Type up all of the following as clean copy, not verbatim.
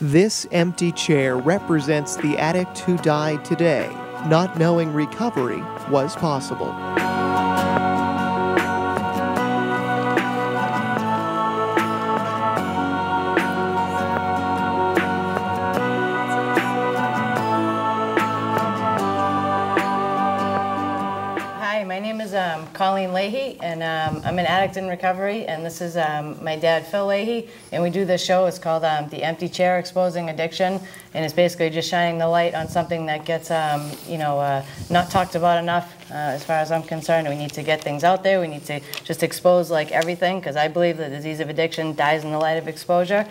This empty chair represents the addict who died today, not knowing recovery was possible. My name is Colleen Leahy, and I'm an addict in recovery, and this is my dad, Phil Leahy, and we do this show. It's called The Empty Chair, Exposing Addiction, and it's basically just shining the light on something that gets, not talked about enough as far as I'm concerned. We need to get things out there. We need to just expose like everything, because I believe the disease of addiction dies in the light of exposure.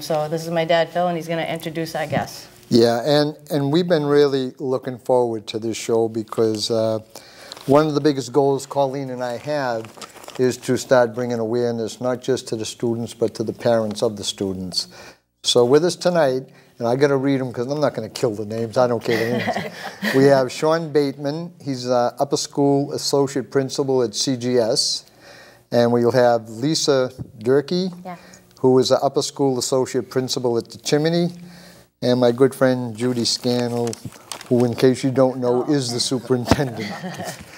So this is my dad, Phil, and he's going to introduce our guests. Yeah, and we've been really looking forward to this show because one of the biggest goals Colleen and I have is to start bringing awareness not just to the students but to the parents of the students. So with us tonight, and I got to read them because I'm not going to kill the names, I don't care the names. We have Sean Bateman, he's upper school associate principal at CGS, and we'll have Lisa Durkee, who is an upper school associate principal at the Chimney, and my good friend Judy Scannell, who, in case you don't know, is the superintendent.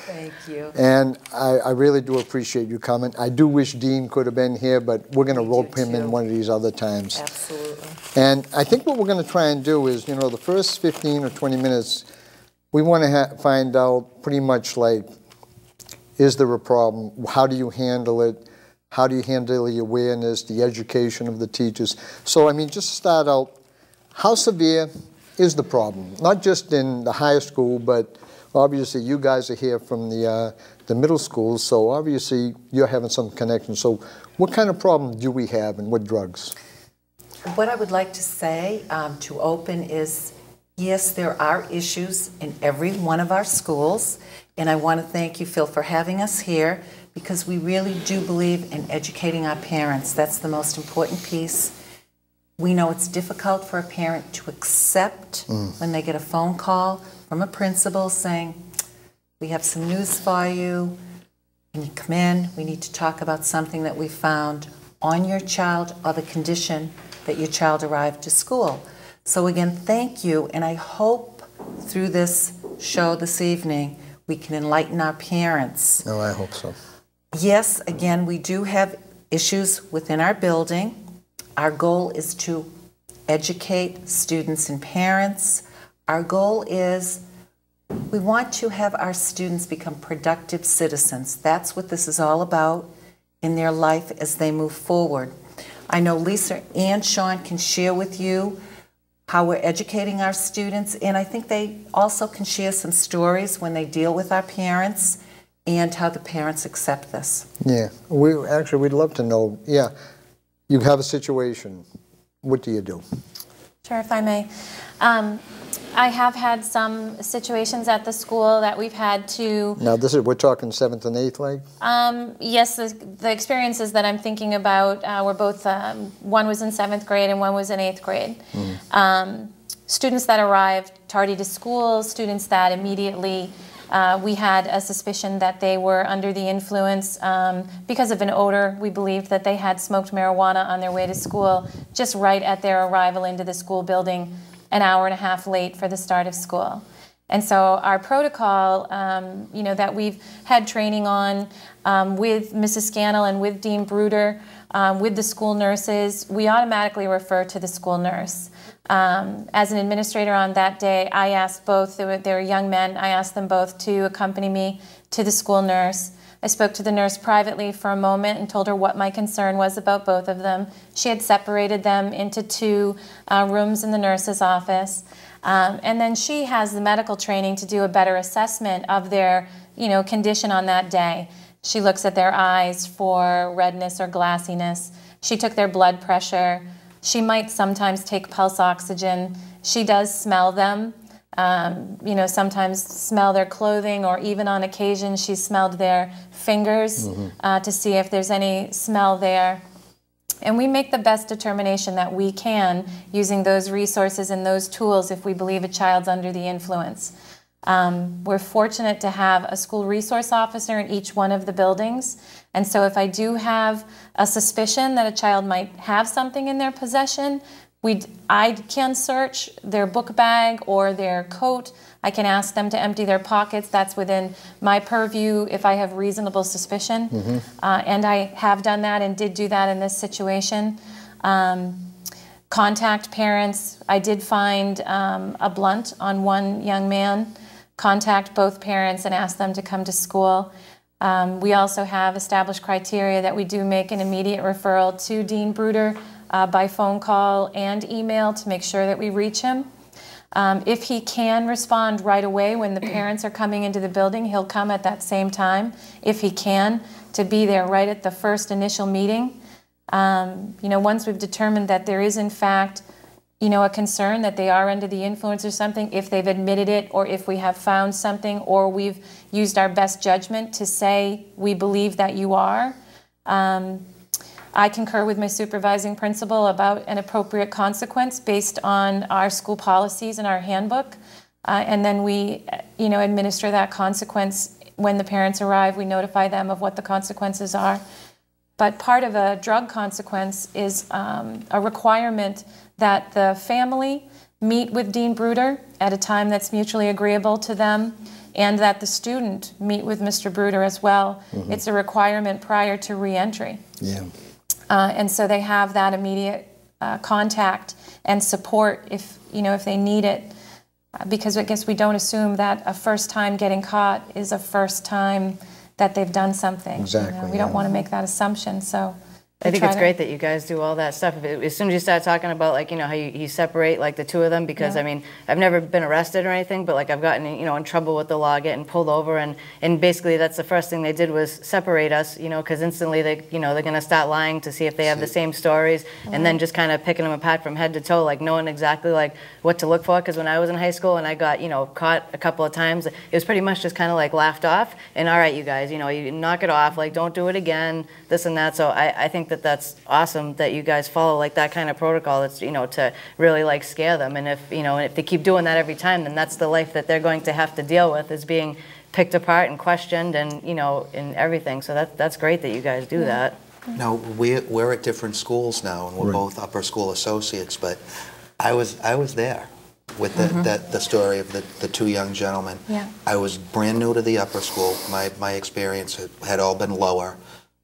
Thank you. And I really do appreciate you coming. I do wish Dean could have been here, but we're going to rope him in one of these other times. Absolutely. And I think what we're going to try and do is, you know, the first 15 or 20 minutes, we want to find out pretty much like, is there a problem? How do you handle it? How do you handle the awareness, the education of the teachers? So, I mean, just start out, how severe is the problem? Not just in the high school, but obviously you guys are here from the middle school, so obviously you're having some connection. So what kind of problem do we have and what drugs? What I would like to say to open is, yes, there are issues in every one of our schools, and I want to thank you, Phil, for having us here, because we really do believe in educating our parents. That's the most important piece. We know it's difficult for a parent to accept when they get a phone call from a principal saying, we have some news for you, can you come in, we need to talk about something that we found on your child or the condition that your child arrived to school. So again, thank you, and I hope through this show this evening we can enlighten our parents. Oh, I hope so. Yes, again, we do have issues within our building. Our goal is to educate students and parents. Our goal is we want to have our students become productive citizens. That's what this is all about in their life as they move forward. I know Lisa and Sean can share with you how we're educating our students, and I think they also can share some stories when they deal with our parents and how the parents accept this. Yeah, we'd love to know, you have a situation, what do you do? Sure, if I may. I have had some situations at the school that we've had to... Now we're talking 7th and 8th, like? Yes, the experiences that I'm thinking about were both, one was in 7th grade and one was in 8th grade. Students that arrived tardy to school, students that immediately we had a suspicion that they were under the influence because of an odor. We believed that they had smoked marijuana on their way to school just right at their arrival into the school building, an hour and a half late for the start of school. And so our protocol, that we've had training on with Mrs. Scannell and with Dean Bruder, with the school nurses, we automatically refer to the school nurse. As an administrator on that day, I asked both, they were young men, I asked them both to accompany me to the school nurse. I spoke to the nurse privately for a moment and told her what my concern was about both of them. She had separated them into two rooms in the nurse's office. And then she has the medical training to do a better assessment of their condition on that day. She looks at their eyes for redness or glassiness. She took their blood pressure. She might sometimes take pulse oxygen. She does smell them, sometimes smell their clothing, or even on occasion she smelled their fingers to see if there's any smell there. And we make the best determination that we can using those resources and those tools if we believe a child's under the influence. We're fortunate to have a school resource officer in each one of the buildings. And so if I do have a suspicion that a child might have something in their possession, I can search their book bag or their coat. I can ask them to empty their pockets. That's within my purview if I have reasonable suspicion. And I have done that and did do that in this situation. Contact parents. I did find a blunt on one young man. Contact both parents and ask them to come to school. We also have established criteria that we do make an immediate referral to Dean Bruder by phone call and email to make sure that we reach him. If he can respond right away when the parents are coming into the building, he'll come at that same time, if he can, to be there right at the first initial meeting. Once we've determined that there is in fact, a concern that they are under the influence or something, if they've admitted it or if we have found something or we've used our best judgment to say we believe that you are, I concur with my supervising principal about an appropriate consequence based on our school policies and our handbook. And then we, administer that consequence when the parents arrive. We notify them of what the consequences are. But part of a drug consequence is a requirement that the family meet with Dean Bruder at a time that's mutually agreeable to them, and that the student meet with Mr. Bruder as well. It's a requirement prior to re-entry. Yeah. And so they have that immediate contact and support if they need it, because I guess we don't assume that a first time getting caught is a first time that they've done something. Exactly. We don't want to make that assumption. So I think it's great that you guys do all that stuff. As soon as you start talking about, how you separate, the two of them, because, I've never been arrested or anything, but, I've gotten, in trouble with the law, getting pulled over, and basically that's the first thing they did was separate us, because instantly they're going to start lying to see if they have the same stories, and then just kind of picking them apart from head to toe, knowing exactly, what to look for, because when I was in high school and I got, caught a couple of times, it was pretty much just kind of, laughed off, and all right, you guys, you knock it off, don't do it again, this and that, so I think that's awesome that you guys follow that kind of protocol. It's to really scare them, and if if they keep doing that every time, then that's the life that they're going to have to deal with, is being picked apart and questioned and and everything. So that's great that you guys do that. Now we're at different schools now, and we're both upper school associates. But I was there with the story of the two young gentlemen. Yeah. I was brand new to the upper school. My experience had all been lower.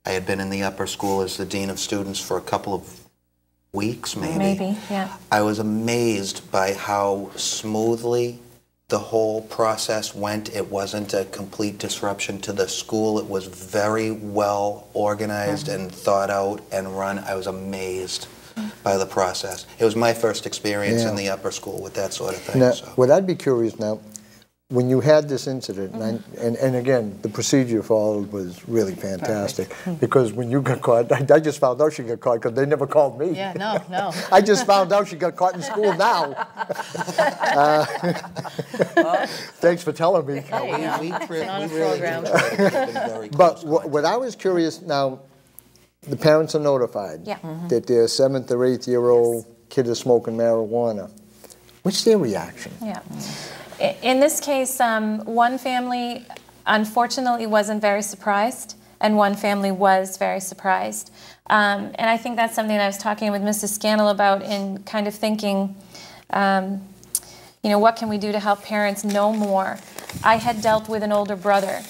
I had been in the upper school as the dean of students for a couple of weeks, maybe. Maybe, yeah. I was amazed by how smoothly the whole process went. It wasn't a complete disruption to the school. It was very well organized and thought out and run. I was amazed by the process. It was my first experience in the upper school with that sort of thing. Now, so. what I'd be curious now, when you had this incident, and again, the procedure followed was really fantastic, because when you got caught, I just found out she got caught because they never called me. Yeah, no. I just found out she got caught in school now. Thanks for telling me. But what I was curious now, the parents are notified that their 7th or 8th year old kid is smoking marijuana. What's their reaction? Yeah. In this case, one family unfortunately wasn't very surprised, and one family was very surprised. And I think that's something that I was talking with Mrs. Scannell about, in kind of thinking, what can we do to help parents know more? I had dealt with an older brother,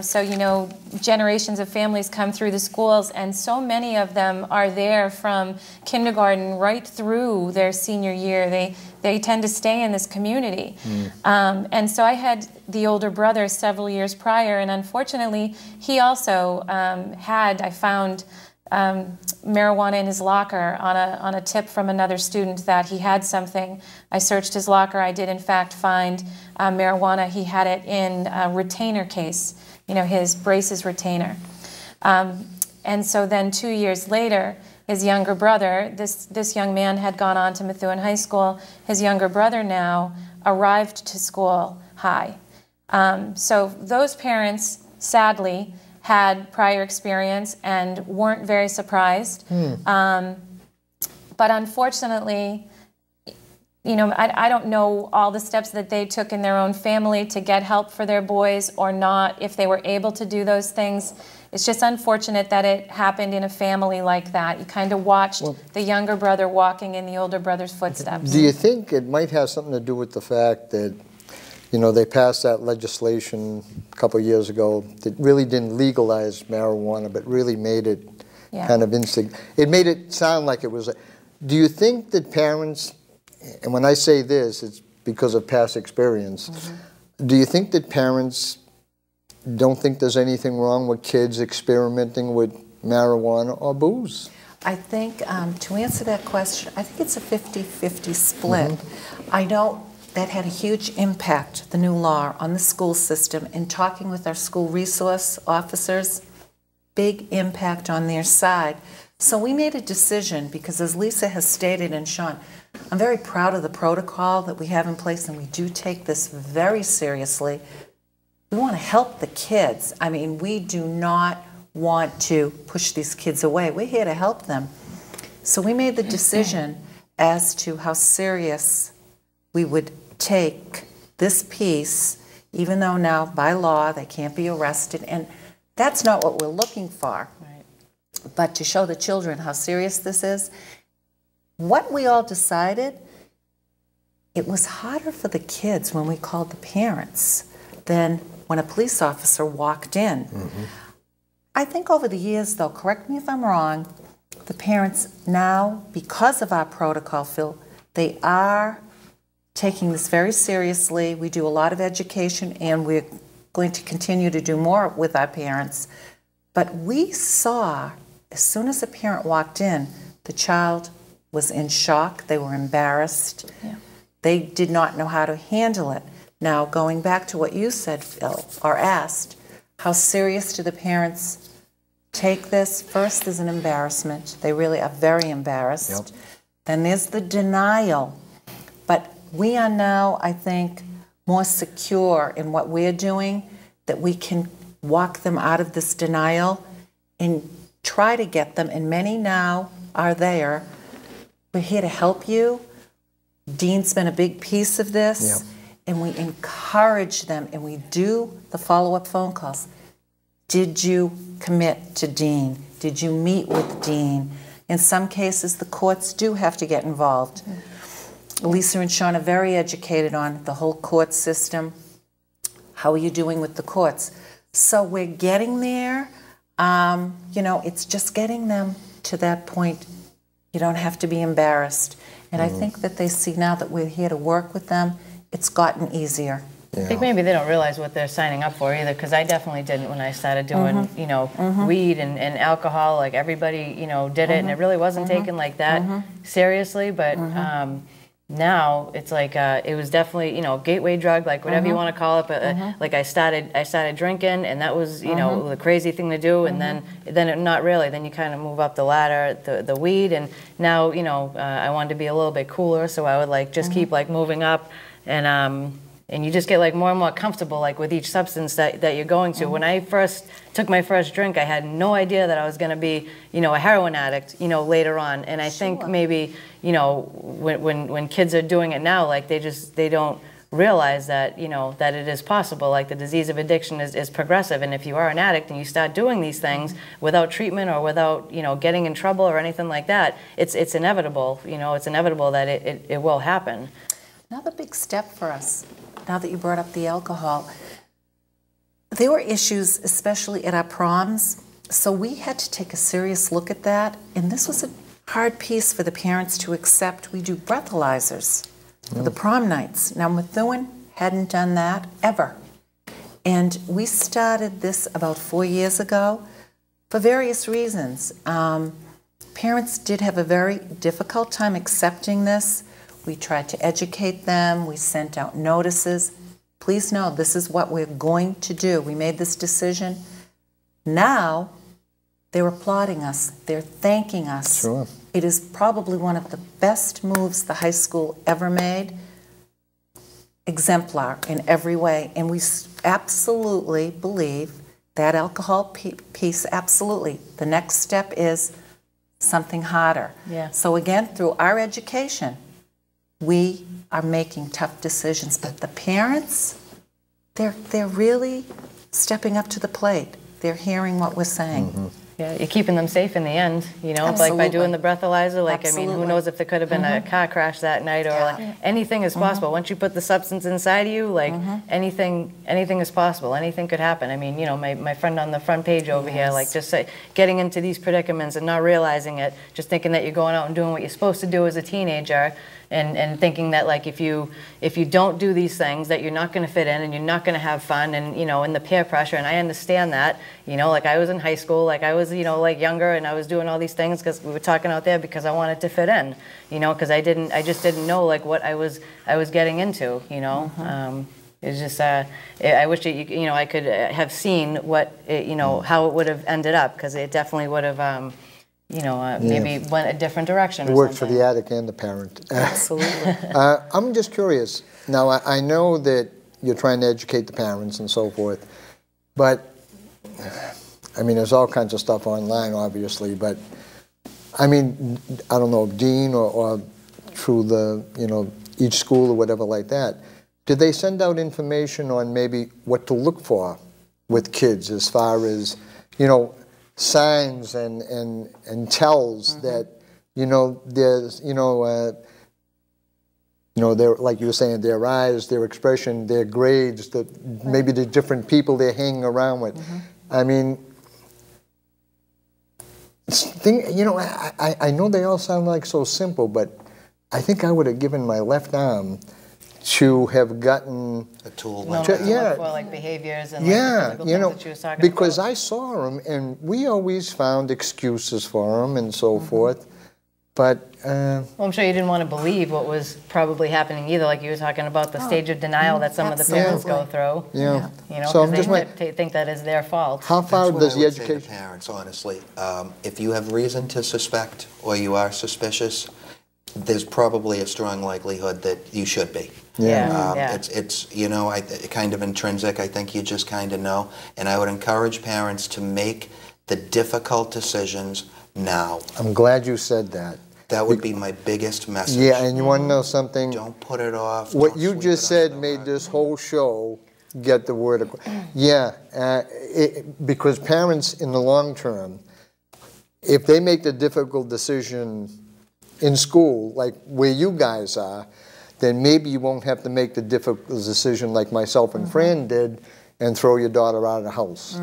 so generations of families come through the schools, and so many of them are there from kindergarten right through their senior year. They tend to stay in this community. And so I had the older brother several years prior, and unfortunately he also I found marijuana in his locker on a tip from another student that he had something. I searched his locker. I did in fact find marijuana. He had it in a retainer case, his braces retainer. And so then 2 years later, his younger brother, this young man had gone on to Methuen High School. His younger brother now arrived to school high. So those parents, sadly, had prior experience and weren't very surprised. But unfortunately, you know, I don't know all the steps that they took in their own family to get help for their boys or not, if they were able to do those things. It's just unfortunate that it happened in a family like that. You kind of watched the younger brother walking in the older brother's footsteps. Do you think it might have something to do with the fact that, you know, they passed that legislation a couple of years ago that really didn't legalize marijuana, but really made it kind of it made it sound like it was. Do you think that parents, and when I say this, it's because of past experience, do you think that parents don't think there's anything wrong with kids experimenting with marijuana or booze? I think, to answer that question, I think it's a 50-50 split. I know that had a huge impact, the new law, on the school system. In talking with our school resource officers, big impact on their side. So we made a decision, because as Lisa has stated, and Sean, I'm very proud of the protocol that we have in place, and we do take this very seriously. We want to help the kids. I mean, we do not want to push these kids away. We're here to help them. So we made the decision as to how serious we would take this piece, even though now by law they can't be arrested, and that's not what we're looking for. Right. But to show the children how serious this is, what we all decided, it was harder for the kids when we called the parents than when a police officer walked in. I think over the years, though, correct me if I'm wrong, the parents now, because of our protocol, Phil, they are taking this very seriously. We do a lot of education, and we're going to continue to do more with our parents. But we saw, as soon as a parent walked in, the child was in shock. They were embarrassed. They did not know how to handle it. Now, going back to what you said, Phil, or asked, how serious do the parents take this? First, there's an embarrassment. They really are very embarrassed. Then there's the denial. But we are now, I think, more secure in what we're doing, that we can walk them out of this denial and try to get them, and many now are there. We're here to help you. Dean's been a big piece of this. And we encourage them, and we do the follow-up phone calls. Did you commit to Dean? Did you meet with Dean? In some cases, the courts do have to get involved. Lisa and Sean are very educated on the whole court system. How are you doing with the courts? So we're getting there. You know, it's just getting them to that point. You don't have to be embarrassed. And I think that they see now that we're here to work with them, it's gotten easier. I think maybe they don't realize what they're signing up for either, because I definitely didn't when I started doing, you know, weed and alcohol. Like, everybody, you know, did it, and it really wasn't taken like that seriously. But now it's like it was definitely, you know, gateway drug, like whatever you want to call it. But like I started drinking, and that was, you know, the crazy thing to do. And then not really. Then you kind of move up the ladder, the weed, and now, you know, I wanted to be a little bit cooler, so I would like just keep like moving up. And you just get like more and more comfortable like with each substance that you're going to. When I first took my first drink, I had no idea that I was going to be, you know, a heroin addict, you know, later on. And I think maybe, you know, when kids are doing it now, like they don't realize that, you know, that it is possible. Like, the disease of addiction is progressive, and if you are an addict and you start doing these things without treatment or without, you know, getting in trouble or anything like that, it's inevitable. You know, it's inevitable that it will happen. Another big step for us, now that you brought up the alcohol, there were issues, especially at our proms, so we had to take a serious look at that, and this was a hard piece for the parents to accept. We do breathalyzers for the prom nights. Now, Methuen hadn't done that ever, and we started this about 4 years ago for various reasons. Parents did have a very difficult time accepting this. We tried to educate them. We sent out notices. Please know, this is what we're going to do. We made this decision. Now, they're applauding us. They're thanking us. Sure. It is probably one of the best moves the high school ever made. Exemplar in every way. And we absolutely believe that alcohol piece, absolutely. The next step is something harder. So again, through our education, we are making tough decisions, but the parents, they're really stepping up to the plate. They're hearing what we're saying. Yeah, you're keeping them safe in the end, you know, like by Absolutely. doing the breathalyzer, like, I mean, Absolutely. who knows if there could have been a car crash that night, or like, anything is possible. Once you put the substance inside of you, like, anything is possible, anything could happen. I mean, you know, my friend on the front page over here, like, just getting into these predicaments and not realizing it, just thinking that you're going out and doing what you're supposed to do as a teenager, and thinking that, like, if you don't do these things, that you're not going to fit in and you're not going to have fun, and, you know, and the peer pressure. And I understand that, you know, like, I was in high school, like, I was, you know, like, younger, and I was doing all these things because we were talking out there because I wanted to fit in, you know, because I just didn't know, like, what I was getting into, you know. It's just I wish you know, I could have seen what you know, how it would have ended up, because it definitely would have you know, maybe went a different direction. It worked for the addict and the parent. Absolutely. I'm just curious. Now, I know that you're trying to educate the parents and so forth, but, I mean, there's all kinds of stuff online, obviously, but, I mean, I don't know, Dean or through the, you know, each school or whatever like that, did they send out information on maybe what to look for with kids as far as, you know, signs and tells that, you know, there's, you know, they're, like you were saying, their eyes, their expression, their grades, maybe the different people they're hanging around with. I mean, you know, I know they all sound like so simple, but I think I would have given my left arm to have gotten A tool No, like to that. look for, like, behaviors and, like, yeah, the physical you things know, that you was talking because about. I saw them, and we always found excuses for them and so forth. But Well, I'm sure you didn't want to believe what was probably happening either, like you were talking about the stage of denial that some of the parents go through. yeah, You know, so I'm because just they think that is their fault. how far That's what does I the would say to education? parents, honestly. If you have reason to suspect or you are suspicious, there's probably a strong likelihood that you should be. Yeah. It's you know, kind of intrinsic. I think you just kind of know. And I would encourage parents to make the difficult decisions now. I'm glad you said that. That would be my biggest message. Yeah, and you want to know something? Don't put it off. What don't you sweep just it said under the made rug. this whole show get the word. Yeah, because parents in the long term, if they make the difficult decision in school, like where you guys are, then maybe you won't have to make the difficult decision like myself and Fran did and throw your daughter out of the house.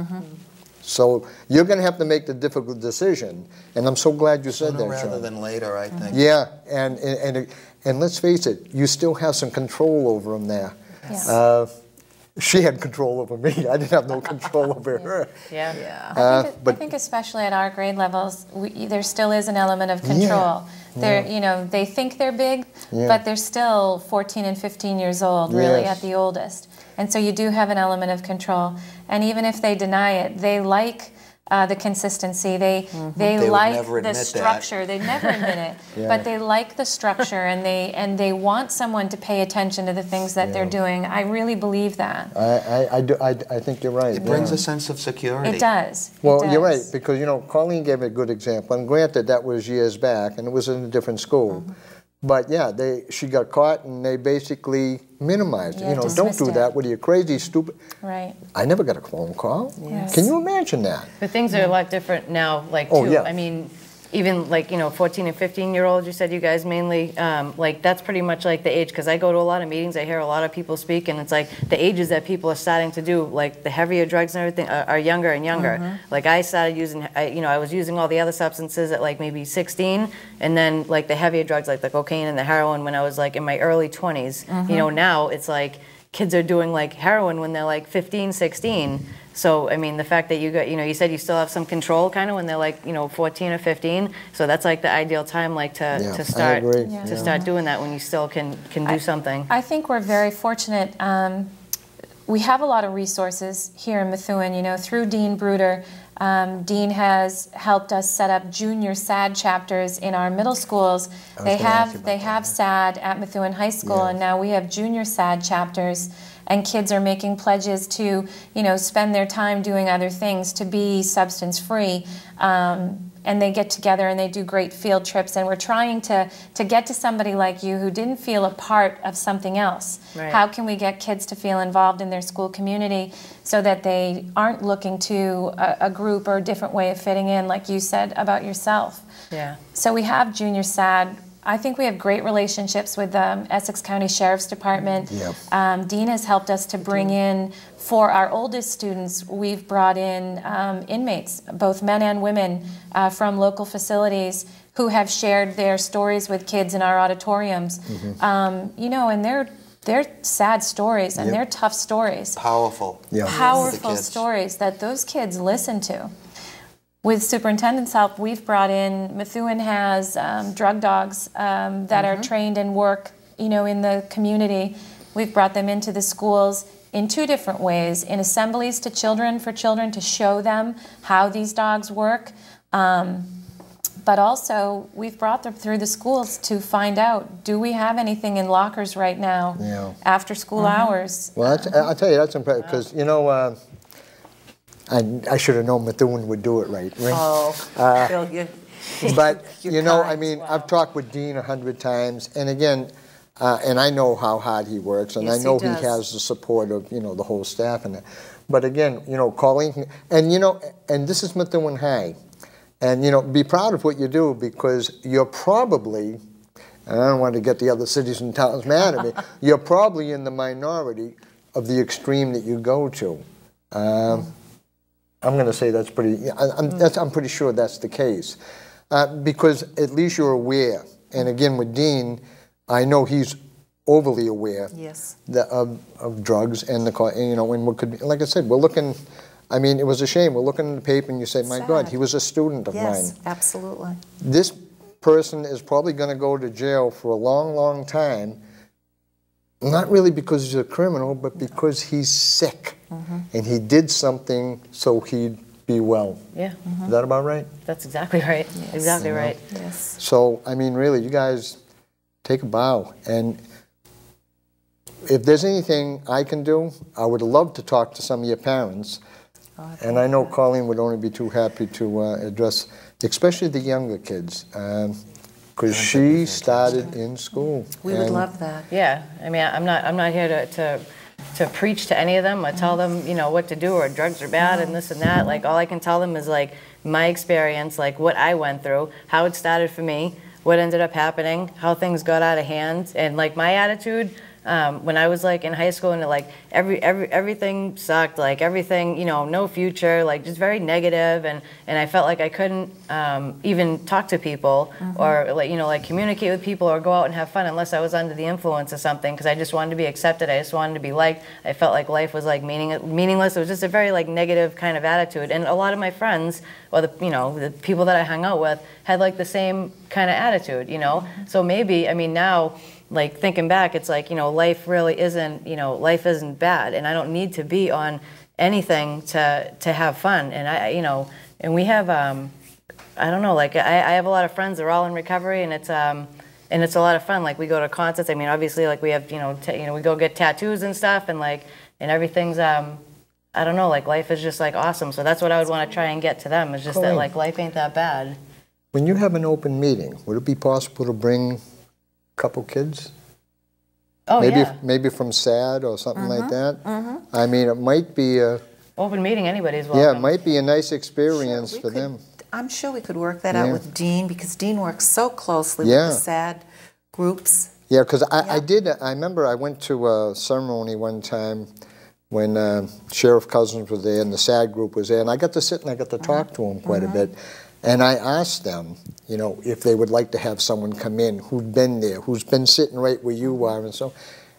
So you're going to have to make the difficult decision, and I'm so glad you said Sooner that, rather Sean. than later, I think. Yeah, and let's face it, you still have some control over them there. Yeah. She had control over me. I didn't have no control over her. Yeah. I think especially at our grade levels, there still is an element of control. They're, you know, they think they're big, but they're still 14 and 15 years old, really, Yes. at the oldest. And so you do have an element of control. And even if they deny it, they like the consistency. They They would like never the admit that. structure. They never admit it, but they like the structure, and they want someone to pay attention to the things that they're doing. I really believe that. I think you're right. It brings a sense of security. It does. Well, It you're right, does. because, you know, Colleen gave a good example, and granted, that was years back, and it was in a different school. But yeah, she got caught, and they basically minimized it. Yeah, You know, don't dismissed do it. that. What are you, crazy, stupid? Right. I never got a phone call. Yes. Can you imagine that? But things are a lot different now, like, Oh, too. yeah. I mean, even, like, you know, 14 and 15-year-olds, you said you guys mainly, like, that's pretty much, like, the age, because I go to a lot of meetings, I hear a lot of people speak, and it's like the ages that people are starting to do, like, the heavier drugs and everything are younger and younger. Like, I started using, I was using all the other substances at, like, maybe 16, and then, like, the heavier drugs, like the cocaine and the heroin, when I was, like, in my early 20s. You know, now it's like kids are doing, like, heroin when they're, like, 15, 16. So, I mean, the fact that you got, you know, you said you still have some control kind of when they're like, you know, 14 or 15. So that's like the ideal time, like Yeah, to I start agree. to start doing that when you still can do something. I think we're very fortunate. We have a lot of resources here in Methuen, you know, through Dean Bruder. Dean has helped us set up junior SAD chapters in our middle schools. They have SAD at Methuen High School, and now we have junior SAD chapters, and kids are making pledges to, you know, spend their time doing other things to be substance free. and they get together and they do great field trips, and we're trying to get to somebody like you who didn't feel a part of something else. Right. How can we get kids to feel involved in their school community so that they aren't looking to a group or a different way of fitting in, like you said about yourself? Yeah. So we have Junior SAD. I think we have great relationships with the Essex County Sheriff's Department. Yeah. Dean has helped us to bring in, for our oldest students, we've brought in inmates, both men and women, from local facilities who have shared their stories with kids in our auditoriums. You know, and they're sad stories, and they're tough stories. Powerful. Yeah. Powerful stories that those kids listen to. With superintendent's help, we've brought in, Methuen has drug dogs that are trained and work, you know, in the community. We've brought them into the schools in two different ways: in assemblies to children, for children to show them how these dogs work, but also we've brought them through the schools to find out, do we have anything in lockers right now after school hours? Well, I'll tell you, that's impressive, because, you know, I should have known Methuen would do it right. Oh, Bill, you. But, You're you know, kind. I mean, I've talked with Dean 100 times, and again, and I know how hard he works, and Yes, I know he he does. has the support of, you know, the whole staff and that. But again, you know, calling, and you know, and this is Methuen High, and you know, be proud of what you do, because you're probably, and I don't want to get the other cities and towns mad at me, you're probably in the minority of the extreme that you go to. I'm going to say that's pretty. I'm pretty sure that's the case, because at least you're aware. And again, with Dean, I know he's overly aware Yes. of drugs and you know, and what could, like I said, we're looking. I mean, it was a shame. We're looking in the paper and you say, my God, Sad. he was a student of mine. Yes, absolutely. This person is probably going to go to jail for a long, long time. Not really because he's a criminal, but because he's sick. And he did something so he'd be well. Yeah. Is that about right? That's exactly right. Yes. Exactly right. Yes. So, I mean, really, you guys take a bow. And if there's anything I can do, I would love to talk to some of your parents. And I know Colleen would only be too happy to address, especially the younger kids, because she started in school. We would love that. Yeah. I mean, I'm not here to preach to any of them or tell them, you know, what to do, or drugs are bad and this and that. Like, all I can tell them is, like, my experience, like what I went through, how it started for me, what ended up happening, how things got out of hand, and like my attitude when I was like in high school, and like everything sucked, like everything, you know, no future, like just very negative, and I felt like I couldn't even talk to people or like, you know, like communicate with people or go out and have fun unless I was under the influence of something, because I just wanted to be accepted, I just wanted to be liked. I felt like life was like meaningless. It was just a very like negative kind of attitude, and a lot of my friends, or the people that I hung out with, had like the same kind of attitude, you know. So maybe, I mean, now, like thinking back, it's like, you know, life really isn't, you know, life isn't bad, and I don't need to be on anything to have fun. And I, you know, and we have, I don't know, like I have a lot of friends that are all in recovery, and it's a lot of fun. Like we go to concerts. I mean, obviously, like we have, you know, we go get tattoos and stuff, and like, and everything's, I don't know, like life is just like awesome. So that's what I would want to try and get to them, is just that like life ain't that bad. When you have an open meeting, would it be possible to bring couple kids? Oh, maybe, yeah. Maybe from SAD or something like that. I mean, it might be a Open meeting, anybody's welcome. yeah, it might be a nice experience Sure, we for could- them. I'm sure we could work that out with Dean, because Dean works so closely with Yeah. the SAD groups. Yeah, because I remember I went to a ceremony one time when Sheriff Cousins was there and the SAD group was there, and I got to sit and I got to talk to them quite a bit. And I asked them, you know, if they would like to have someone come in who'd been there, who's been sitting right where you are, and so,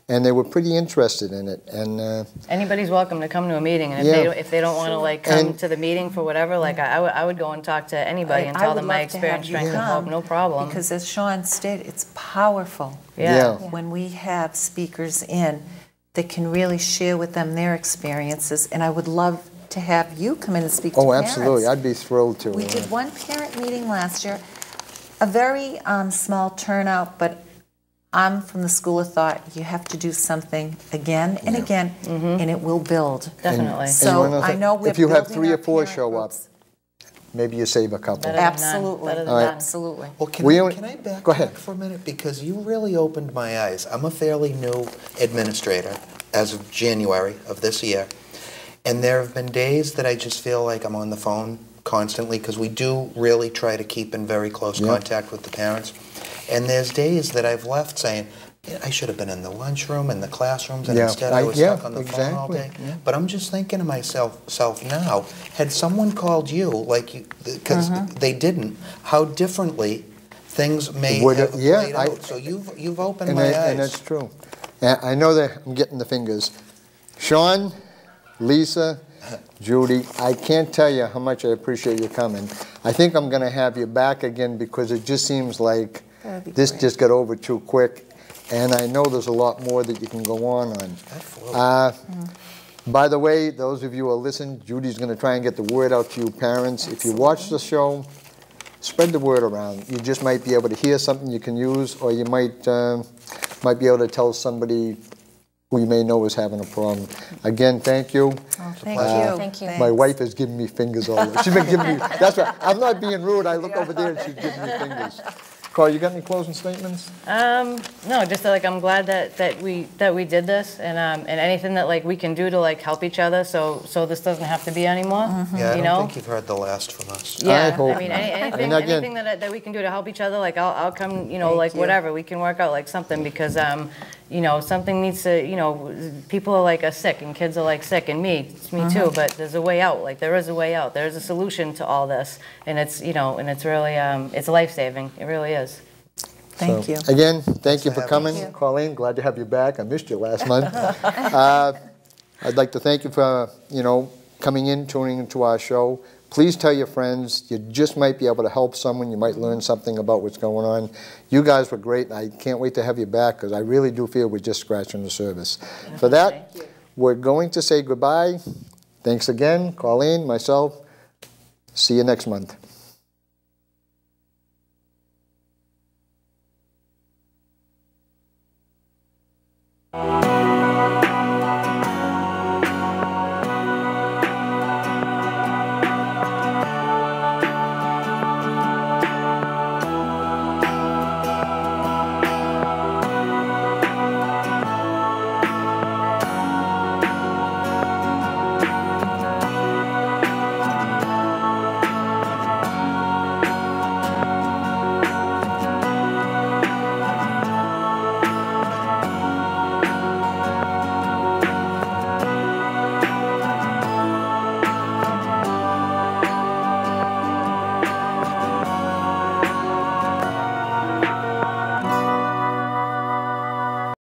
and they were pretty interested in it. And anybody's welcome to come to a meeting, and if they don't want to like come to the meeting for whatever, like I would go and talk to anybody and I tell would them my love to have experience, you strength, and come, hope, no problem. Because as Sean stated, it's powerful Yeah. when we have speakers in that can really share with them their experiences. And I would love to have you come in and speak to oh, parents. absolutely, I'd be thrilled to. We did one parent meeting last year, a very small turnout, but I'm from the school of thought, you have to do something again and again, and it will build. Definitely. So And I know we're if you have building 3 or our 4 parent show groups. up, maybe you save a couple. Better than none. Absolutely. Better than All right. none. Absolutely. Well, can We I, only- can I Go ahead. backtrack for a minute? Because you really opened my eyes. I'm a fairly new administrator as of January of this year. And there have been days that I just feel like I'm on the phone constantly because we do really try to keep in very close contact with the parents. And there's days that I've left saying, "Yeah, I should have been in the lunchroom, in the classrooms, and Yeah, instead I was stuck on the phone all exactly, day." yeah. But I'm just thinking to myself now, had someone called you, like you, because they didn't, how differently things may Would have it- yeah, played out. So you've opened And, my and eyes. that's true. And I know that I'm getting the fingers. Sean, Lisa, Judy, I can't tell you how much I appreciate you coming. I think I'm going to have you back again because it just seems like this just got over too quick. And I know there's a lot more that you can go on. By the way, those of you who are listening, Judy's going to try and get the word out to you parents. If you watch the show, spread the word around. You just might be able to hear something you can use, or you might be able to tell somebody who you may know is having a problem. Again, thank you. Oh, thank you. Thank you. My wife is giving me fingers all over. She's been giving me, that's right. I'm not being rude. I look over there and she's giving me fingers. Carl, you got any closing statements? No, just that, like, I'm glad that we did this, and anything that, like, we can do to, like, help each other, so this doesn't have to be anymore. Yeah, I you don't know? think you've heard the last from us. Yeah, I hope I mean, not. anything, And again- anything that we can do to help each other, like, I'll come, you know, Thank like, you. whatever, we can work out, like, something, because, you know, something needs to, you know, people are, like, sick, and kids are, like, sick, and it's me too, but there's a way out, like, there is a way out, there's a solution to all this, and it's, you know, and it's really, it's life-saving, it really is. Thank you. Again, thank you for for coming. having Colleen, glad to have you back. I missed you last month. I'd like to thank you for, coming in, tuning into our show. Please tell your friends. You just might be able to help someone. You might learn something about what's going on. You guys were great. I can't wait to have you back because I really do feel we're just scratching the surface. For that, we're going to say goodbye. Thanks again, Colleen, myself. See you next month. Thank you.